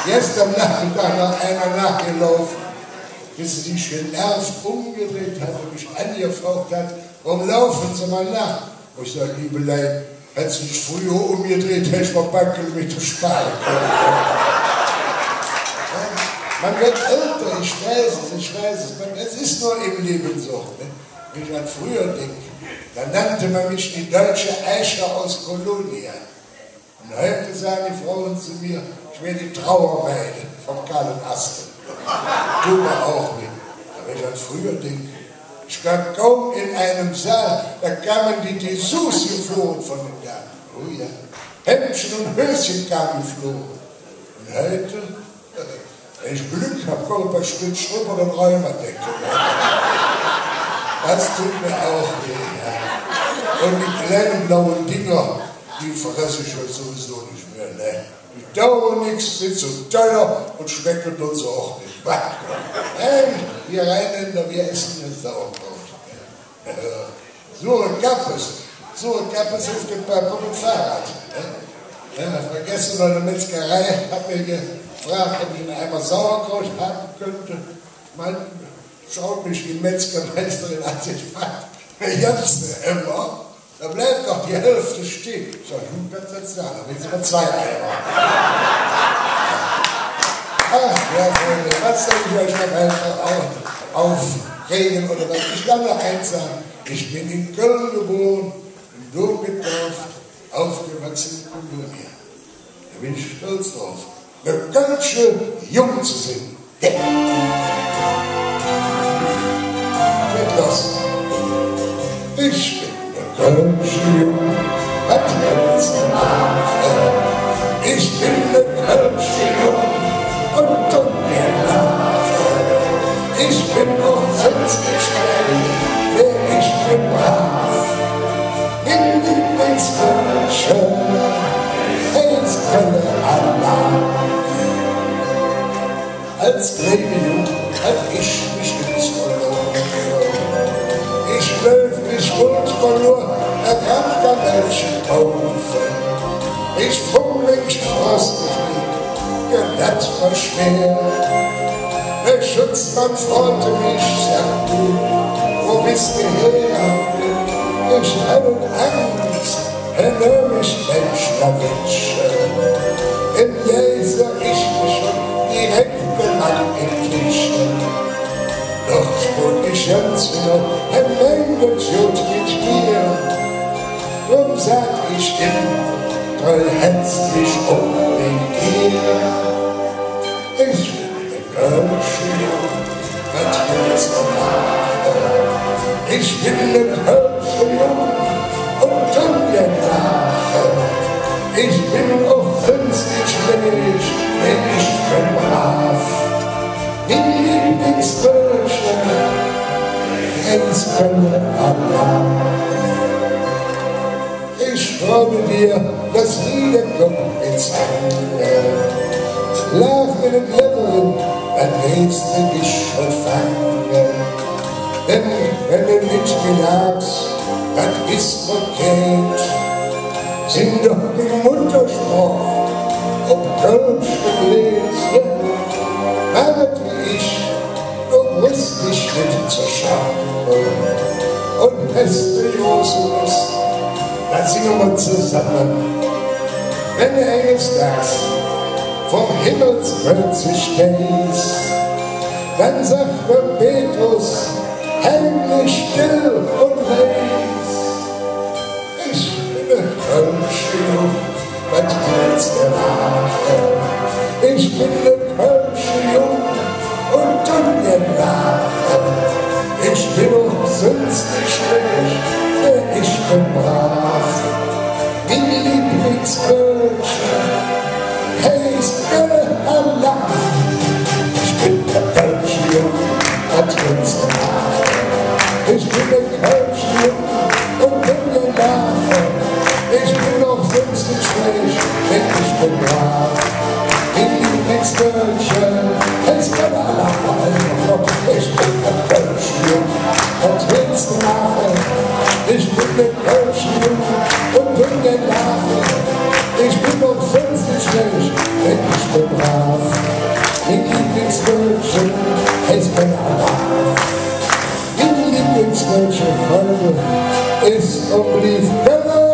Gestern Nachmittag noch einer nachgelaufen, bis sie sich genervt umgedreht hat und mich angefragt hat, warum laufen Sie mal nach? Und ich sage, liebe Leute, wenn Sie sich früher umgedreht hätte ich mal Backel mit dem Spalt. Man wird älter, ich weiß es. Es ist nur im Leben so. Ne? Wenn ich an früher denke, dann nannte man mich die deutsche Eiche aus Kolonia. Und heute sagen die Frauen zu mir, ich wäre die Trauerweide vom kahlen Asten. Du war auch nicht. Aber wenn ich an früher denke, ich kam kaum in einem Saal, da kamen die Sus geflogen von den Damen. Oh ja, Hemdchen und Höschen kamen geflogen. Und heute, wenn ich Glück habe, kommt ein paar Stück Schrubber und Räumerdecke. Das tut mir auch weh. Ja. Und die kleinen blauen Dinger, die fresse ich heute sowieso nicht mehr. Ne? Die dauern nichts, sind so teuer und schmecken uns auch nicht. Hey, wir Rheinländer, wir essen jetzt Sauerkraut. Sure Kappes auf dem Fahrrad. Ja, vergessen noch eine Metzgerei, hat mir gefragt, ob ich einen Eimer Sauerkraut haben könnte. Man schaut mich die Metzgermeisterin an sich fragt, ich hab's immer. Da bleibt doch die Hälfte stehen. Ich sage, du kannst jetzt sagen, dann sind wir 2 Eimer. Ach, ja, Freunde, was soll ich euch noch einfach aufregen oder was? Ich kann nur eins sagen, ich bin in Köln geboren, im Dom getauft, aufgewachsen in Kolonia. Da bin ich stolz drauf, eine Kölsche Jung zu singen. Geht los. Ich bin Kölsche Jung, was willst du machen? Ich bin eine Kölsche Jung und du mir lachen. Ich bin auch sonst nicht schnell, denn ich bin brav. Bin Lieblingskölsche, jetzt Kölle Allah. Als kleine Jung hab ich mich ins verloren. Ich löf mich gut verloren, kann Menschen taufen. Ich fummel mich frostig, glatt war schwer. Der Schutzmann freute mich, sagt du, wo bist du her? Ich hatte Angst, nahm ich Menschenwünsche. In Jesu ich mich schon direkt bemannt in Tische. Doch spurt ich ganz genau, mein Gott gut mit mir. Drum sag ich ihm, toll herzlich unbedingt dir. Ich bin der Kölsche Jung, was willst du machen? Ich bin der Kölsche Jung und tu mir nach. Ich bin auch sonst nicht schlecht, denn ich bin brav. Die Lieblingskölsche, jetzt Kölle Allah. Ich träume dir, dass jeder kommt ins Handeln. Lach mit dem Level, dann willst du dich schon fangen. Denn wenn du nicht gelagst, dann ist verkehrt. Sing doch den Mutterspruch, ob Kölsch gelesen. Wart wie ich, du musst dich nicht zerschaffen. Und beste Josus, dann singen wir zusammen. Wenn du eines Tages vom Himmelskreuz stehst, dann sagt mir Petrus, heimlich still und leis. Ich bin ein Kölsche Jung, was willst du machen? Ich bin ein Kölsche Jung und tu mir lachen. Ich bin auch sonst nicht schlecht, denn ich bin brav. Die Lieblingskölsche heißt Kölle Allah. Ich bin der Kölsche Jung, was willst du machen? Ich bin der Kölsche Jung und tu mir lachen. Ich bin auch sonst nicht schlecht, denn ich bin brav. Die Lieblingskölsche heißt Kölle Allah. Ich bin der Kölsche Jung, was willst du machen? Ich bin der Kölsche Jung und tu mir lachen. Ich bin auch sonst nicht schlecht, denn ich bin brav. brav. Ihre Lieblingsdeutsche Farbe ist Obliv.